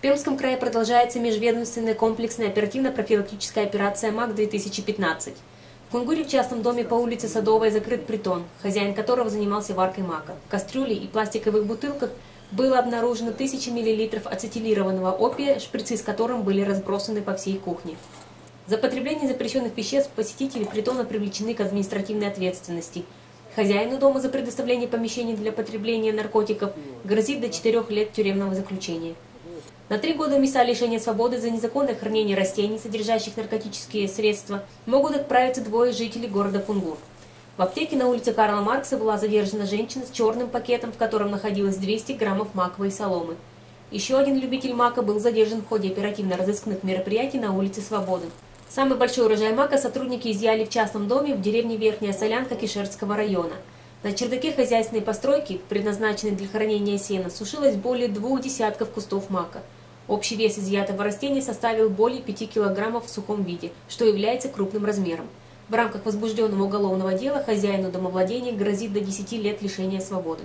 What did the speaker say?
Пермском крае продолжается межведомственная комплексная оперативно-профилактическая операция МАК-2015. В Кунгуре в частном доме по улице Садовой закрыт притон, хозяин которого занимался варкой мака. В кастрюле и пластиковых бутылках было обнаружено 1000 мл ацетилированного опия, шприцы с которым были разбросаны по всей кухне. За потребление запрещенных веществ посетители притона привлечены к административной ответственности. Хозяину дома за предоставление помещений для потребления наркотиков грозит до 4 лет тюремного заключения. На 3 года места лишения свободы за незаконное хранение растений, содержащих наркотические средства, могут отправиться 2 жителей города Кунгур. В аптеке на улице Карла Маркса была задержана женщина с черным пакетом, в котором находилось 200 граммов маковой соломы. Еще один любитель мака был задержан в ходе оперативно-розыскных мероприятий на улице Свободы. Самый большой урожай мака сотрудники изъяли в частном доме в деревне Верхняя Солянка Кишерского района. На чердаке хозяйственной постройки, предназначенной для хранения сена, сушилось более 2 десятков кустов мака. Общий вес изъятого растения составил более 5 килограммов в сухом виде, что является крупным размером. В рамках возбужденного уголовного дела хозяину домовладения грозит до 10 лет лишения свободы.